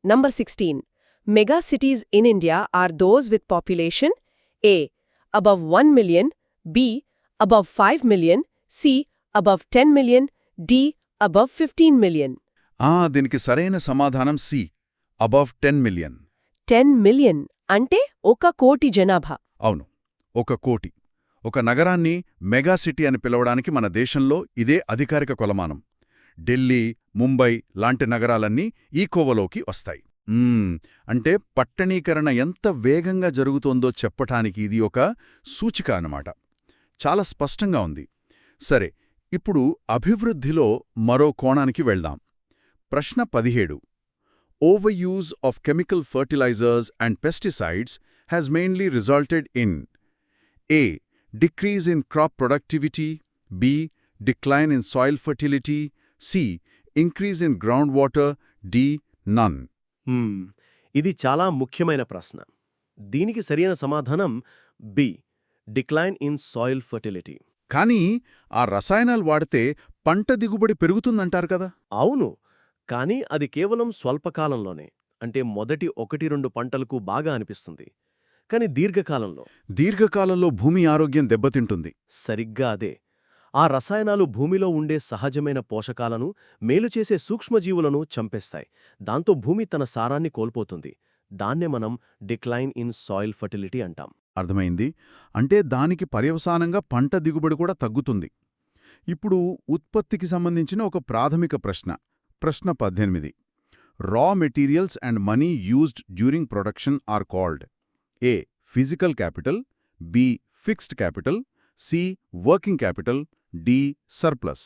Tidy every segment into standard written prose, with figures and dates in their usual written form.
Number 16. Mega cities in India are those with population A. above 1 million, B. above 5 million, C. above 10 million, D. above 15 million. దీనికి సరైన సమాధానం C, above 10 million. 10 million అంటే 1 కోటి జనాభా. అవును, 1 కోటి. ఒక నగరాన్ని మెగాసిటీ అని పిలవడానికి మన దేశంలో ఇదే అధికారిక కొలమానం. ఢిల్లీ, ముంబై లాంటి నగరాలన్నీ ఈ కోవలోకి వస్తాయి. అంటే పట్టణీకరణ ఎంత వేగంగా జరుగుతోందో చెప్పటానికి ఇది ఒక సూచిక అన్నమాట. చాలా స్పష్టంగా ఉంది. సరే, ఇప్పుడు అభివృద్ధిలో మరో కోణానికి వెళ్దాం. ప్రశ్న 17. Overuse of chemical fertilisers and pesticides has mainly resulted in A. Decrease in crop productivity, B. Decline in soil fertility, C. Increase in groundwater, D. None. ఇది చాలా ముఖ్యమైన ప్రశ్న. దీనికి సరైన సమాధానం B, decline in soil fertility. కానీ ఆ రసాయనాలు వాడితే పంట దిగుబడి పెరుగుతుందంటారు కదా? అవును, కానీ అది కేవలం స్వల్పకాలంలోనే. అంటే మొదటి 1-2 పంటలకు బాగా అనిపిస్తుంది. కాని దీర్ఘకాలంలో భూమి ఆరోగ్యం దెబ్బతింటుంది. సరిగ్గా అదే. ఆ రసాయనాలు భూమిలో ఉండే సహజమైన పోషకాలను, మేలుచేసే సూక్ష్మజీవులను చంపేస్తాయి. దాంతో భూమి తన సారాన్ని కోల్పోతుంది. దాన్నే మనం డిక్లైన్ ఇన్ సాయిల్ ఫర్టిలిటీ అంటాం. అర్థమైంది. అంటే దానికి పర్యవసానంగా పంట దిగుబడి కూడా తగ్గుతుంది. ఇప్పుడు ఉత్పత్తికి సంబంధించిన ఒక ప్రాథమిక ప్రశ్న. ప్రశ్న 18. Raw materials and money used during production are called A. Physical capital, B. Fixed capital, C. Working capital, D. Surplus.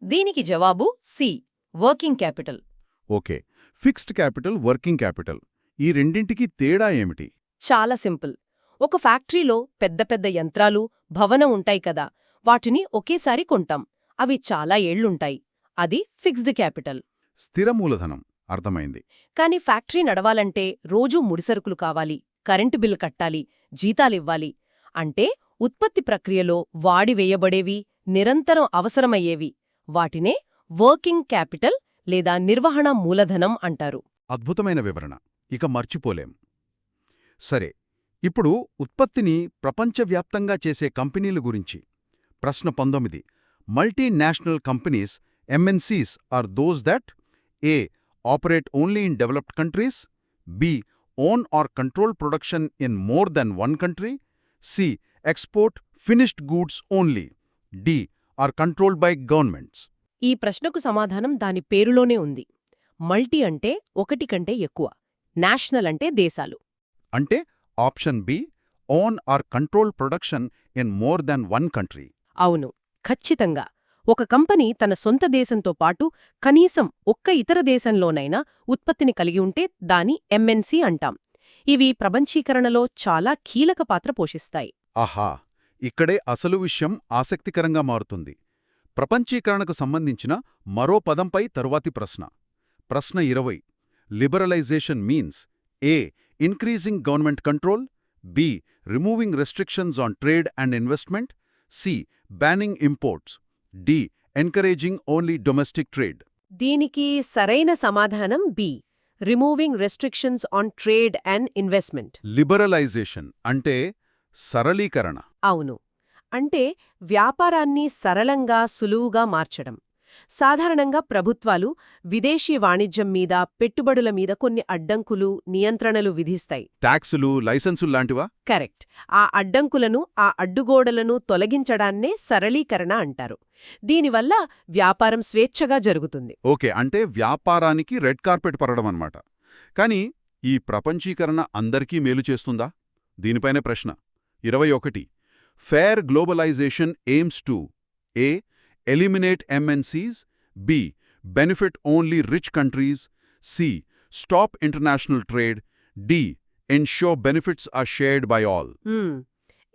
దీనికి జవాబు C, working capital. Okay, fixed capital, working capital, ఈ రెండింటికి తేడా ఏమిటి? చాలా సింపుల్. ఒక ఫ్యాక్టరీలో పెద్ద పెద్ద యంత్రాలు, భవనం ఉంటాయి కదా, వాటిని ఒకేసారి కొంటాం. అవి చాలా ఏళ్లుంటాయి. అది ఫిక్స్డ్ క్యాపిటల్. స్థిర మూలధనం. అర్థమైంది. కాని ఫ్యాక్టరీ నడవాలంటే రోజూ ముడిసరుకులు కావాలి, కరెంటు బిల్లు కట్టాలి, జీతాలివ్వాలి. అంటే ఉత్పత్తి ప్రక్రియలో వాడివేయబడేవి, నిరంతరం అవసరమయ్యేవి. వాటినే వర్కింగ్ క్యాపిటల్ లేదా నిర్వహణ మూలధనం అంటారు. అద్భుతమైన వివరణ, ఇక మర్చిపోలేం. సరే, ఇప్పుడు ఉత్పత్తిని ప్రపంచవ్యాప్తంగా చేసే కంపెనీల గురించి. ప్రశ్న 19. Multinational companies, MNCs, are those that A. Operate only in developed countries, B. own or control production in more than one country, C. export finished goods only, D. are controlled by governments. ఈ ప్రశ్నకు సమాధానం దాని పేరులోనే ఉంది. Multi అంటే ఒకటి కంటే ఎక్కువ, నేషనల్ అంటే దేశాలు. అంటే option B, own or control production in more than one country. అవును, ఖచ్చితంగా. ఒక కంపెనీ తన సొంత దేశంతో పాటు కనీసం ఒక్క ఇతర దేశంలోనైనా ఉత్పత్తిని కలిగి ఉంటే దాని MNC అంటాం. ఇవి ప్రపంచీకరణలో చాలా కీలక పాత్ర పోషిస్తాయి. ఆహా, ఇక్కడే అసలు విషయం ఆసక్తికరంగా మారుతుంది. ప్రపంచీకరణకు సంబంధించిన మరో పదంపై తరువాతి ప్రశ్న. ప్రశ్న 20. Liberalisation means A. increasing government control, B. removing restrictions on trade and investment, C. banning imports, D. encouraging only domestic trade. దీనికి సరైన సమాధానం B, removing restrictions on trade and investment. Liberalisation అంటే సరళీకరణ. అవును, అంటే వ్యాపారాన్ని సరళంగా, సులువుగా మార్చడం. సాధారణంగా ప్రభుత్వాలు విదేశీ వాణిజ్యం మీద, పెట్టుబడుల మీద కొన్ని అడ్డంకులు, నియంత్రణలు విధిస్తాయి. ట్యాక్సులు, లైసెన్సుల్లాంటివా? కరెక్ట్. ఆ అడ్డంకులను, ఆ అడ్డుగోడలను తొలగించడాన్నే సరళీకరణ అంటారు. దీనివల్ల వ్యాపారం స్వేచ్ఛగా జరుగుతుంది. ఓకే, అంటే వ్యాపారానికి రెడ్ కార్పెట్ పరడం అన్నమాట. కానీ ఈ ప్రపంచీకరణ అందరికీ మేలు చేస్తుందా? దీనిపైనే ప్రశ్న. 21. Fair globalisation aims to A. eliminate MNCs, B. benefit only rich countries, C. stop international trade, D. ensure benefits are shared by all.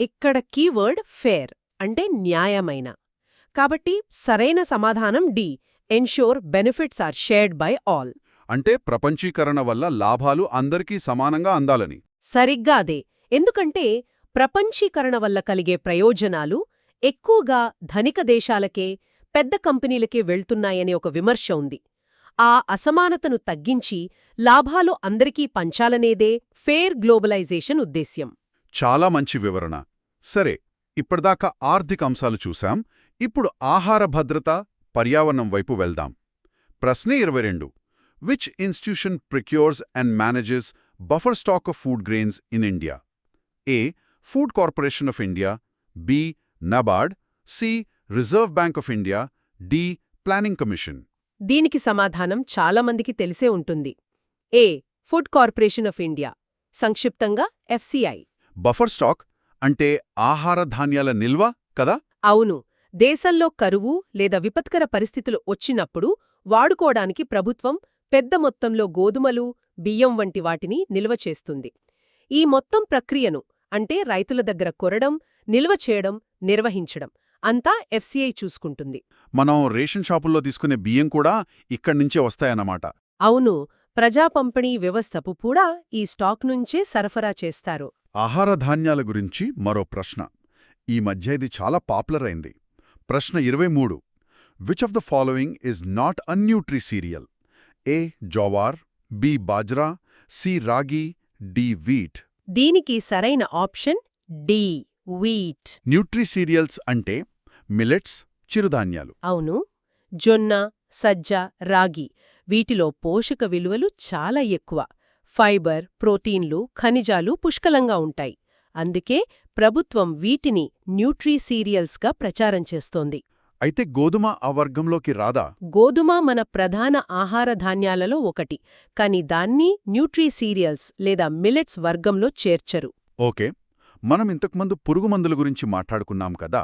ఇక్కడ కీవర్డ్ ఫేర్ అంటే న్యాయమైన. కాబట్టి సరైన సమాధానం D, ensure benefits are shared by all. అంటే ప్రపంచీకరణ వల్ల లాభాలు అందరికీ సమానంగా అందాలని. సరిగ్గా అదే. ఎందుకంటే ప్రపంచీకరణ వల్ల కలిగే ప్రయోజనాలు ఎక్కువగా ధనిక దేశాలకే, పెద్ద కంపెనీలకే వెళ్తున్నాయనే ఒక విమర్శ ఉంది. ఆ అసమానతను తగ్గించి లాభాలు అందరికీ పంచాలనేదే ఫెయిర్ గ్లోబలైజేషన్ ఉద్దేశ్యం. చాలా మంచి వివరణ. సరే, ఇప్పటిదాకా ఆర్థిక అంశాలు చూశాం. ఇప్పుడు ఆహార భద్రత, పర్యావరణం వైపు వెళ్దాం. ప్రశ్న 22. Which institution procures and manages buffer stock of food grains in India? A. Food corporation of India, B. NABARD, C. Reserve bank of India, D. Planning commission. దీనికి సమాధానం చాలామందికి తెలిసే ఉంటుంది. A. Food corporation of India, సంక్షిప్తంగా FCI. Buffer stock అంటే ఆహార ధాన్యాల నిల్వ కదా? అవును. దేశంలో కరువు లేదా విపత్కర పరిస్థితులు వచ్చినప్పుడు వాడుకోడానికి ప్రభుత్వం పెద్ద మొత్తంలో గోధుమలు, బియ్యం వంటి వాటిని నిల్వ చేస్తుంది. ఈ మొత్తం ప్రక్రియను అంటే రైతుల దగ్గర కొరడం, నిల్వ చేయడం, నిర్వహించడం అంతా ఎఫ్సిఐ చూసుకుంటుంది. మనం రేషన్ షాపుల్లో తీసుకునే బియ్యం కూడా ఇక్కడ్నుంచే వస్తాయన్నమాట. అవును. ప్రజా పంపిణీ వ్యవస్థపు కూడా ఈ స్టాక్ నుంచే సరఫరా చేస్తారు. ఆహార ధాన్యాల గురించి మరో ప్రశ్న. ఈ మధ్య ఇది చాలా పాపులర్ అయింది. ప్రశ్న 23. Which of the following is not a nutri cereal? A. Jowar, B. Bajra, C. Ragi, D. Wheat. దీనికి సరైన option D. Wheat. Nutri cereals అంటే మిల్లెట్స్, చిరుధాన్యాలు. అవును. జొన్న, సజ్జ, రాగి వీటిలో పోషక విలువలు చాలా ఎక్కువ. ఫైబర్, ప్రోటీన్లు, ఖనిజాలు పుష్కలంగా ఉంటాయి. అందుకే ప్రభుత్వం వీటిని న్యూట్రీ సీరియల్స్గా ప్రచారం చేస్తోంది. అయితే గోధుమ ఆ వర్గంలోకి రాదా? గోధుమ మన ప్రధాన ఆహార ధాన్యాలలో ఒకటి, కాని దాన్ని న్యూట్రీ సీరియల్స్ లేదా మిల్లెట్స్ వర్గంలో చేర్చరు. ఓకే. మనం ఇంతకుముందు పురుగుమందుల గురించి మాట్లాడుకున్నాం కదా,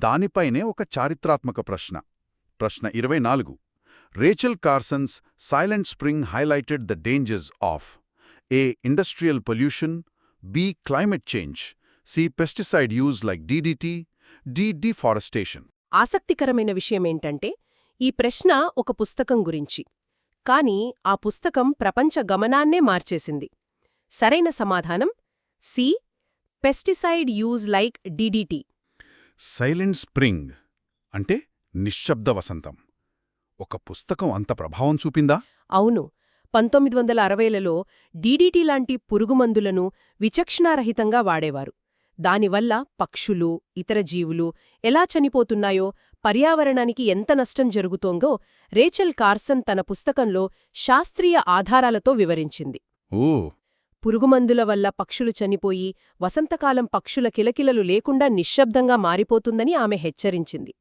దానిపైనే ఒక చారిత్రాత్మక ప్రశ్న. ప్రశ్న 24. Rachel Carson's silent spring highlighted the dangers of A. Industrial pollution, B. Climate change, C. Pesticide use like DDT, D. Deforestation. ఆసక్తికరమైన విషయమేంటంటే ఈ ప్రశ్న ఒక పుస్తకం గురించి, కాని ఆ పుస్తకం ప్రపంచ గమనాన్నే మార్చేసింది. సరైన సమాధానం C. Pesticide use like DDT. Silent Spring అంటే నిశ్శబ్ద వసంతం. ఒక పుస్తకం అంత ప్రభావం చూపిందా? అవును. 1960లలో డిడిటి లాంటి పురుగుమందులను విచక్షణారహితంగా వాడేవారు. దానివల్ల పక్షులు, ఇతర జీవులు ఎలా చనిపోతున్నాయో, పర్యావరణానికి ఎంత నష్టం జరుగుతోందో రేచల్ కార్సన్ తన పుస్తకంలో శాస్త్రీయ ఆధారాలతో వివరించింది. ఓ. పురుగుమందుల వల్ల పక్షులు చనిపోయి వసంతకాలం పక్షుల కిలకిలలు లేకుండా నిశ్శబ్దంగా మారిపోతుందని ఆమె హెచ్చరించింది.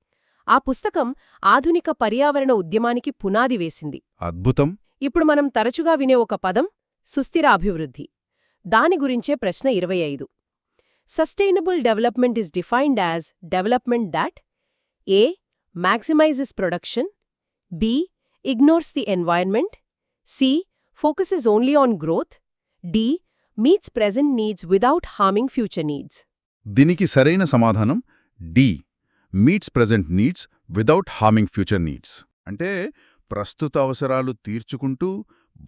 ఆ పుస్తకం ఆధునిక పర్యావరణ ఉద్యమానికి పునాది వేసింది. అద్భుతం. ఇప్పుడు మనం తరచుగా వినే ఒక పదం సుస్థిర అభివృద్ధి. దాని గురించే ప్రశ్న 25. Sustainable development is defined as development that A. Maximises production, B. Ignores the environment, C. Focuses only on growth, D. Meets present needs without harming future needs. దీనికి సరైన సమాధానం D. Meets present needs without harming future needs. అంటే ప్రస్తుత అవసరాలు తీర్చుకుంటూ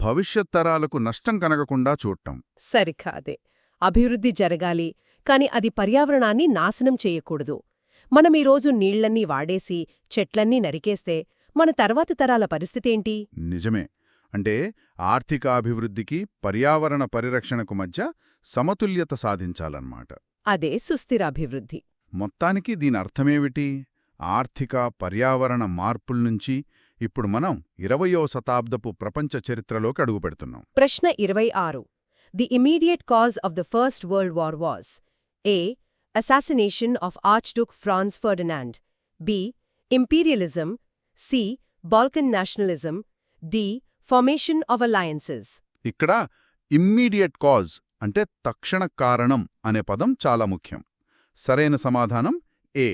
భవిష్యత్ తరాలకు నష్టం కలగకుండా చూడటం. సరికాదే. అభివృద్ధి జరగాలి, కాని అది పర్యావరణాన్ని నాశనం చేయకూడదు. మనం ఈరోజు నీళ్లన్నీ వాడేసి చెట్లన్నీ నరికేస్తే మన తర్వాతి తరాల పరిస్థితేంటి? నిజమే. అంటే ఆర్థిక అభివృద్ధికి పర్యావరణ పరిరక్షణకు మధ్య సమతుల్యత సాధించాలన్నమాట. అదే సుస్థిర అభివృద్ధి. మొత్తానికి దీని అర్థమేమిటి? ఆర్థిక, పర్యావరణ మార్పుల్నుంచి ఇప్పుడు మనం 20వ శతాబ్దపు ప్రపంచ చరిత్రలోకి అడుగుపెడుతున్నాం. ప్రశ్న 26. The immediate cause of the first world war was A. Assassination of archduke Franz Ferdinand, B. Imperialism, C. Balkan nationalism, D. Formation of alliances. ఇక్కడ ఇమ్మీడియట్ కాజ్ అంటే తక్షణ కారణం అనే పదం చాలా ముఖ్యం. సరైన సమాధానం A.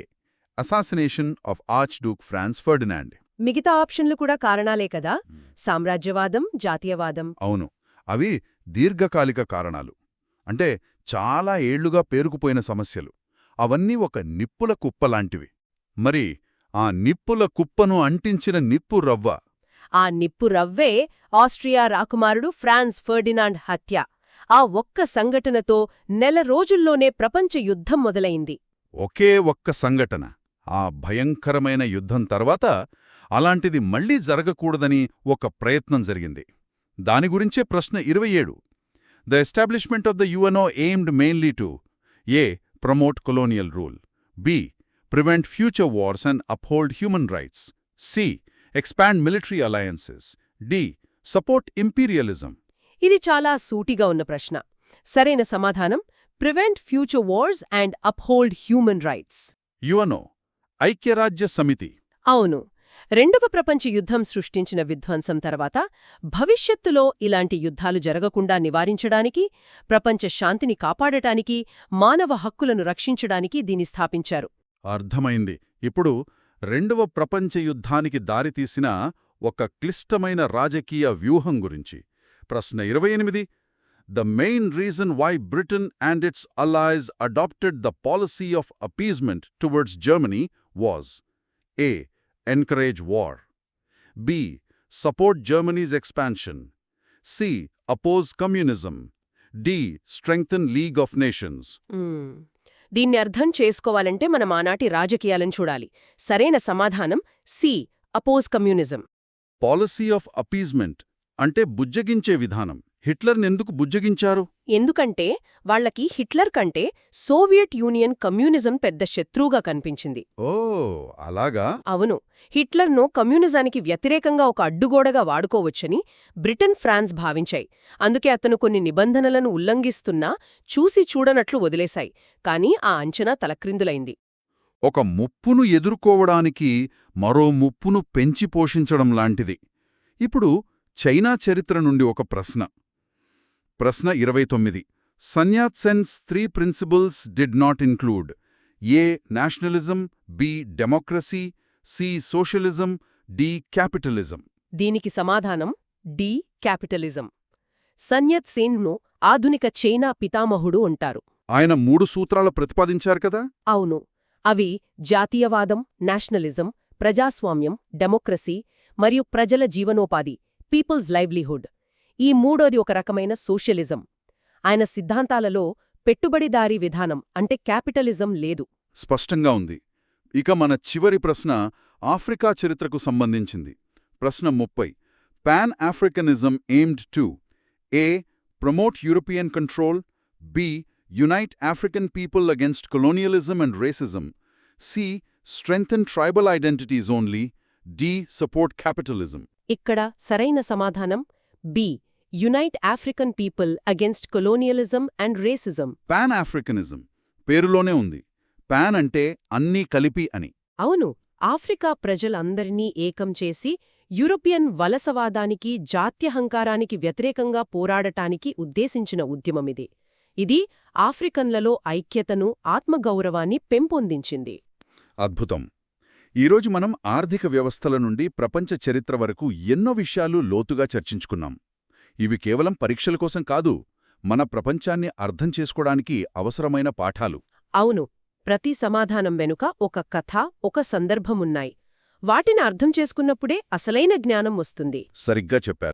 Assassination of archduke Franz Ferdinand. మిగతా ఆప్షన్లు కూడా కారణాలే కదా? సామ్రాజ్యవాదం, జాతీయవాదం. అవును, అవి దీర్ఘకాలిక కారణాలు. అంటే చాలా ఏళ్లుగా పేరుకుపోయిన సమస్యలు. అవన్నీ ఒక నిప్పుల కుప్పలాంటివి. మరి ఆ నిప్పుల కుప్పను అంటించిన నిప్పు రవ్వ. ఆ నిప్పు రవ్వే ఆస్ట్రియా రాకుమారుడు ఫ్రాన్స్ ఫెర్డినాండ్ హత్య. ఆ ఒక్క సంఘటనతో నెల రోజుల్లోనే ప్రపంచ యుద్ధం మొదలైంది. ఒకే ఒక్క సంఘటన. ఆ భయంకరమైన యుద్ధం తర్వాత అలాంటిది మళ్లీ జరగకూడదని ఒక ప్రయత్నం జరిగింది. దాని గురించే ప్రశ్న 27. The establishment of the UNO aimed mainly to A. Promote colonial rule, B. Prevent future wars and uphold human rights, C. Expand military alliances, D. Support imperialism. ఇది చాలా సూటిగా ఉన్న ప్రశ్న. సరైన సమాధానం prevent future wars and uphold human rights. UNO ఐక్యరాజ్య సమితి. అవును. రెండవ ప్రపంచ యుద్ధం సృష్టించిన విధ్వంసం తర్వాత భవిష్యత్తులో ఇలాంటి యుద్ధాలు జరగకుండా నివారించడానికి, ప్రపంచ శాంతిని కాపాడటానికి, మానవ హక్కులను రక్షించడానికి దీన్ని స్థాపించారు. అర్థమైంది. ఇప్పుడు రెండవ ప్రపంచ యుద్ధానికి దారితీసిన ఒక క్లిష్టమైన రాజకీయ వ్యూహం గురించి ప్రశ్న 28. The main reason why Britain and its allies adopted the policy of appeasement towards Germany was A. Encourage war, B. Support Germany's expansion, C. Oppose communism, D. Strengthen League of Nations. దీన్ని అర్థం చేసుకోవాలంటే మనం ఆనాటి రాజకీయాలను చూడాలి. సరైన సమాధానం C. Oppose communism. Policy of appeasement అంటే బుజ్జగించే విధానం. హిట్లర్నెందుకు బుజ్జగించారు? ఎందుకంటే వాళ్లకి హిట్లర్ కంటే సోవియట్ యూనియన్ కమ్యూనిజం పెద్ద శత్రువుగా కనిపించింది. ఓ అలాగా. అవును. హిట్లర్ను కమ్యూనిజానికి వ్యతిరేకంగా ఒక అడ్డుగోడగా వాడుకోవచ్చని బ్రిటన్, ఫ్రాన్స్ భావించాయి. అందుకే అతను కొన్ని నిబంధనలను ఉల్లంఘిస్తున్నా చూసి చూడనట్లు వదిలేశాయి. కానీ ఆ అంచనా తలక్రిందులైంది. ఒక ముప్పును ఎదుర్కోవడానికి మరో ముప్పును పెంచి పోషించడం లాంటిది. ఇప్పుడు చైనా చరిత్ర నుండి ఒక ప్రశ్న. ప్రశ్న 29. Sun Yat sen's 3 principles did not include A. Nationalism, B. Democracy, C. Socialism, D. Capitalism. దీనికి సమాధానం డి. క్యాపిటలిజం. సన్ యాట్-సెన్ను ఆధునిక చైనా పితామహుడు అంటారు. ఆయన 3 సూత్రాలు ప్రతిపాదించారు కదా? అవును. అవి జాతీయవాదం, నేషనలిజం, ప్రజాస్వామ్యం, డెమోక్రసీ మరియు ప్రజల జీవనోపాధి, పీపుల్స్ లైవ్లీహుడ్. ఈ మూడోది ఒక రకమైన సోషలిజం. ఆయన సిద్ధాంతాలలో పెట్టుబడిదారీ విధానం అంటే క్యాపిటలిజం లేదు. స్పష్టంగా ఉంది. ఇక మన చివరి ప్రశ్న ఆఫ్రికా చరిత్రకు సంబంధించింది. ప్రశ్న 30. Pan Africanism aimed to A. Promote European control, B. Unite African people against colonialism and racism, C. Strengthen tribal identities only, D. Support capitalism. ఇక్కడ సరైన సమాధానం B. Unite African people against colonialism and racism. Pan Africanism పేరులోనే ఉంది. Pan అంటే అన్నీ కలిపి అని. అవును. ఆఫ్రికా ప్రజలందరినీ ఏకం చేసి యూరోపియన్ వలసవాదానికి, జాత్యహంకారానికి వ్యతిరేకంగా పోరాడటానికి ఉద్దేశించిన ఉద్యమమిది. ఇది ఆఫ్రికన్లలో ఐక్యతను, ఆత్మగౌరవాన్ని పెంపొందించింది. అద్భుతం. ఈరోజు మనం ఆర్థిక వ్యవస్థల నుండి ప్రపంచ చరిత్ర వరకు ఎన్నో విషయాలు లోతుగా చర్చించుకున్నాం. ఇవి కేవలం పరీక్షల కోసం కాదు, మన ప్రపంచాన్ని అర్థం చేసుకోవడానికి అవసరమైన పాఠాలు. అవును. ప్రతి సమాధానం వెనుక ఒక కథ, ఒక సందర్భమున్నాయి. వాటిని అర్థం చేసుకున్నప్పుడే అసలైన జ్ఞానం వస్తుంది. సరిగ్గా చెప్పారు.